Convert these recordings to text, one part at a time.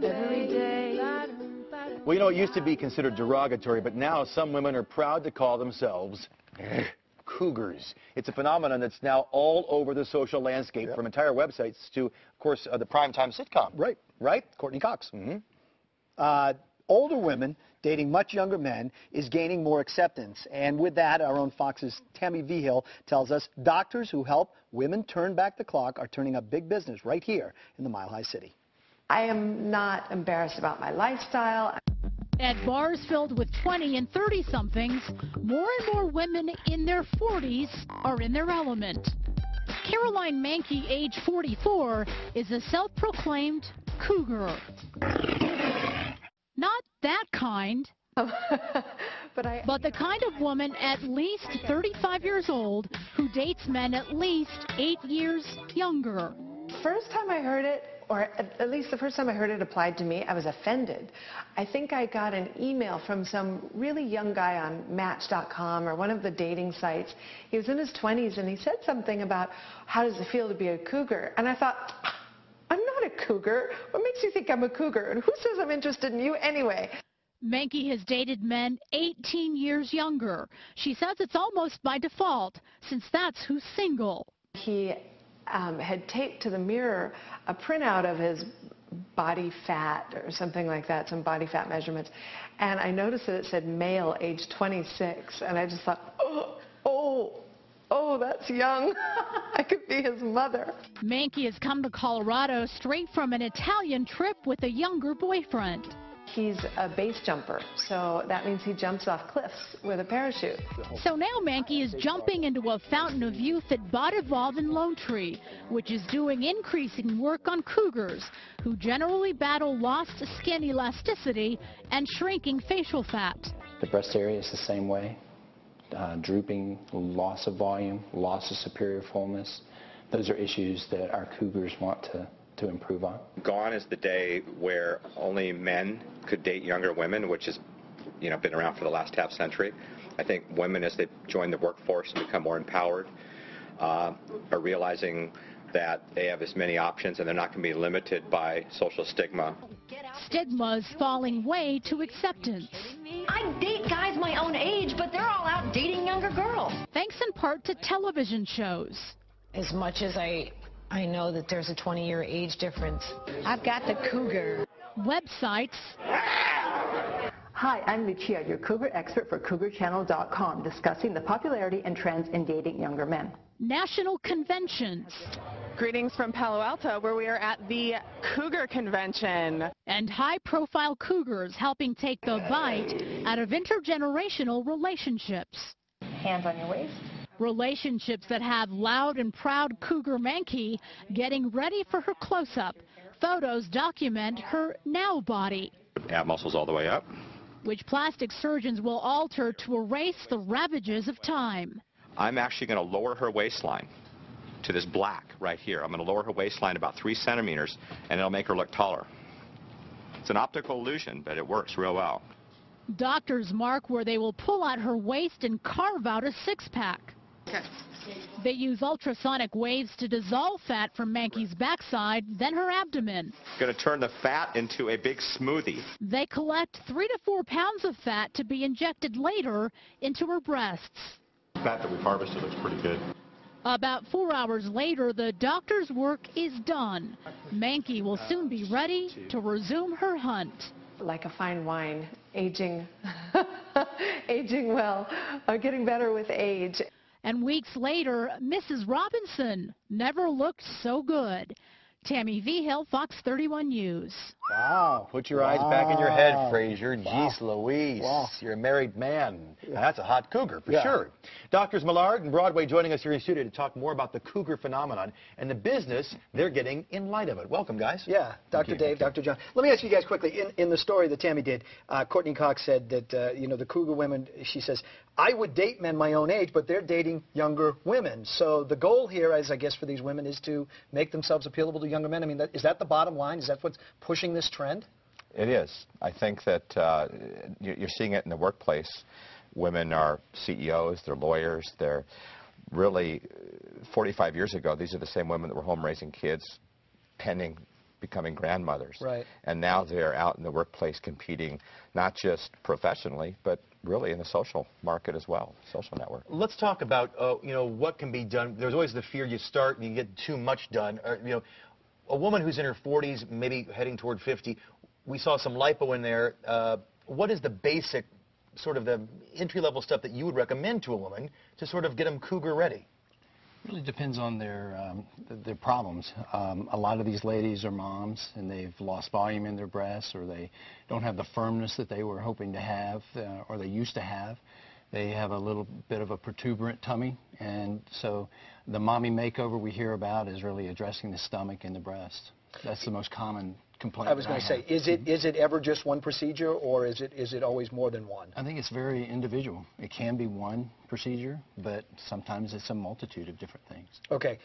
every day. Well, you know, it used to be considered derogatory, but now some women are proud to call themselves cougars. It's a phenomenon that's now all over the social landscape, from entire websites to, of course, the primetime sitcom. Right. Right? Courtney Cox. Mm-hmm. Older women dating much younger men is gaining more acceptance. And with that, our own Fox's Tammy Vigil tells us doctors who help women turn back the clock are turning up big business right here in the Mile High City. I am not embarrassed about my lifestyle. At bars filled with 20 and 30-somethings, more and more women in their 40s are in their element. Caroline Mankey, age 44, is a self-proclaimed cougar. Not that kind, but the kind of woman at least 35 years old who dates men at least 8 years younger. First time I heard it, or at least the first time I heard it applied to me, I was offended. I think I got an email from some really young guy on Match.com or one of the dating sites. He was in his 20s and he said something about how does it feel to be a cougar? And I thought, I'm not a cougar. What makes you think I'm a cougar? And who says I'm interested in you anyway? Mankey has dated men 18 years younger. She says it's almost by default, since that's who's single. He had taped to the mirror a printout of his body fat or something like that, some body fat measurements. And I noticed that it said male, age 26. And I just thought, oh, that's young. I could be his mother. Mankey has come to Colorado straight from an Italian trip with a younger boyfriend. He's a base jumper, so that means he jumps off cliffs with a parachute. So now Mankey is jumping into a fountain of youth at Bot Evolve in Lone Tree, which is doing increasing work on cougars, who generally battle lost skin elasticity and shrinking facial fat. The breast area is the same way. Drooping, loss of volume, loss of superior fullness. Those are issues that our cougars want to improve on. Gone is the day where only men could date younger women, which has, been around for the last half century. I think women, as they join the workforce and become more empowered, are realizing that they have as many options and they're not going to be limited by social stigma. Stigma's falling way to acceptance. I date guys my own age, but they're all out dating younger girls. Thanks in part to television shows. As much as I know that there's a 20-year age difference, I've got the cougar. Websites. Hi, I'm Lucia, your cougar expert for CougarChannel.com, discussing the popularity and trends in dating younger men. National conventions. Greetings from Palo Alto, where we are at the Cougar Convention. And high-profile cougars helping take the bite out of intergenerational relationships. Hands on your waist. Relationships that have loud and proud cougar Mankey getting ready for her close-up. Photos document her now body. Ab muscles all the way up. Which plastic surgeons will alter to erase the ravages of time. I'm actually going to lower her waistline to this black right here. I'm going to lower her waistline about 3 centimeters, and it'll make her look taller. It's an optical illusion, but it works real well. Doctors mark where they will pull out her waist and carve out a six-pack. Okay. They use ultrasonic waves to dissolve fat from Mankey's backside, then her abdomen. Going to turn the fat into a big smoothie. They collect 3 to 4 pounds of fat to be injected later into her breasts. Fat that we've harvested looks pretty good. About 4 hours later, the doctor's work is done. Mankey will soon be ready to resume her hunt. Like a fine wine, aging, aging well, getting better with age. And weeks later, Mrs. Robinson never looked so good. Tammy Vigil, Fox 31 News. Wow. Put your eyes back in your head, Frazier. Jeez Louise. Wow. You're a married man. Now, that's a hot cougar, for sure. Doctors Millard and Broadway joining us here in the studio to talk more about the cougar phenomenon and the business they're getting in light of it. Welcome, guys. Yeah, Dr. Dave, Dr. John. Let me ask you guys quickly. In the story that Tammy did, Courtney Cox said that, the cougar women, she says, I would date men my own age, but they're dating younger women. So the goal here, as I guess for these women, is to make themselves appealable to younger men. I mean, is that the bottom line? Is that what's pushing this trend? It is. I think that you're seeing it in the workplace. Women are CEOs, they're lawyers, they're really, 45 years ago, these are the same women that were home raising kids, pending becoming grandmothers. Right. And now they're out in the workplace competing, not just professionally, but really in the social market as well, social network. Let's talk about, what can be done. There's always the fear you start and you get too much done. A woman who's in her 40s, maybe heading toward 50, we saw some lipo in there. What is the basic, sort of the entry-level stuff that you would recommend to a woman to sort of get them cougar ready? Really depends on their problems. A lot of these ladies are moms, and they've lost volume in their breasts, or they don't have the firmness that they were hoping to have, or they used to have. They have a little bit of a protuberant tummy, and so the mommy makeover we hear about is really addressing the stomach and the breast. That's the most common complaint. I was going to say, is it ever just one procedure, or is it always more than one? I think it's very individual. It can be one procedure, but sometimes it's a multitude of different things. Okay.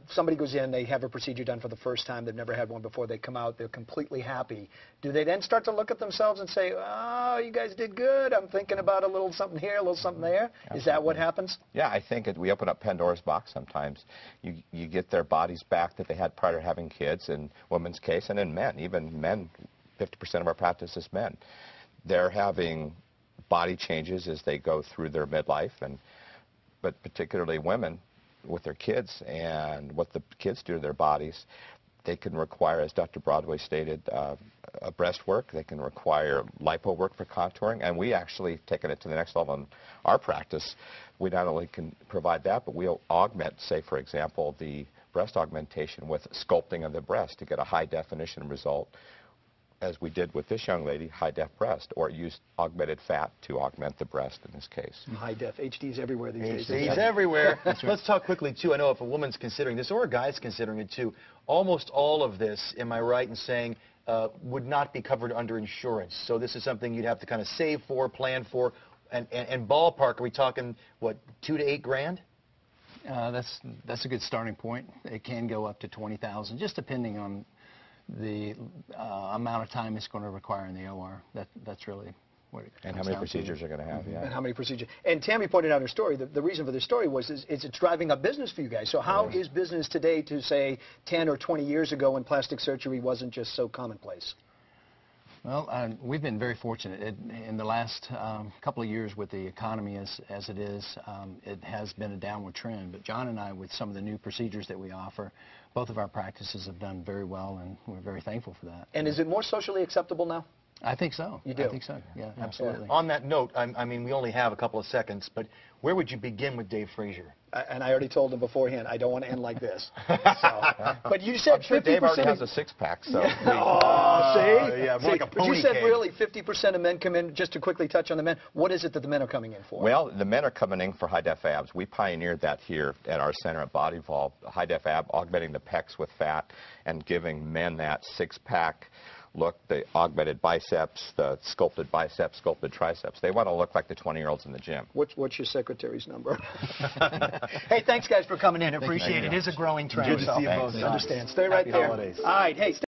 Somebody goes in, they have a procedure done for the first time, they've never had one before, they come out, they're completely happy. Do they then start to look at themselves and say, oh, you guys did good, I'm thinking about a little something here, a little something there? Absolutely. Is that what happens? Yeah, I think we open up Pandora's box sometimes. You get their bodies back that they had prior to having kids, in women's case, and in men. Even men, 50% of our practice is men. They're having body changes as they go through their midlife, but particularly women with their kids and what the kids do to their bodies. They can require, as Dr. Broadway stated, a breast work. They can require lipo work for contouring, and we actually taken it to the next level in our practice. We not only can provide that, but we'll augment, say, for example, the breast augmentation with sculpting of the breast to get a high definition result, as we did with this young lady, high-def breast, or use augmented fat to augment the breast in this case. High-def, HD's everywhere these days. HD's everywhere. Let's talk quickly, too. I know if a woman's considering this, or a guy's considering it, too, almost all of this, am I right in saying, would not be covered under insurance? So this is something you'd have to kind of save for, plan for, and ballpark, are we talking, what, $2,000 to $8,000? That's a good starting point. It can go up to $20,000, just depending on the amount of time it's going to require in the OR. That's really what it comes down to. And how many procedures are going to have, yeah. And how many procedures. And Tammy pointed out in her story, the reason for the story was it's driving up business for you guys. So how is business today to, say, 10 or 20 years ago when plastic surgery wasn't just so commonplace? Well, we've been very fortunate. In the last couple of years with the economy as it is, it has been a downward trend. But John and I, with some of the new procedures that we offer, both of our practices have done very well, and we're very thankful for that. And is it more socially acceptable now? I think so. You do? I think so, yeah, absolutely. On that note, I mean, we only have a couple of seconds, but where would you begin with Dave Frazier? And I already told him beforehand, I don't want to end like this. But you said 50%. I'm sure Dave already has a six-pack, so. See? Yeah, more like a pony But you said cake. really 50% of men come in, just to quickly touch on the men, what is it that the men are coming in for? Well, the men are coming in for high-def abs. We pioneered that here at our center at Body Evolve, high-def ab, augmenting the pecs with fat and giving men that six-pack look, the augmented biceps, the sculpted biceps, sculpted triceps. They want to look like the 20-year-olds in the gym. What's your secretary's number? Hey, thanks, guys, for coming in. Appreciate it. It is a growing trend. Good to see you both. Understand. Stay right there. Holidays. All right. Hey, stay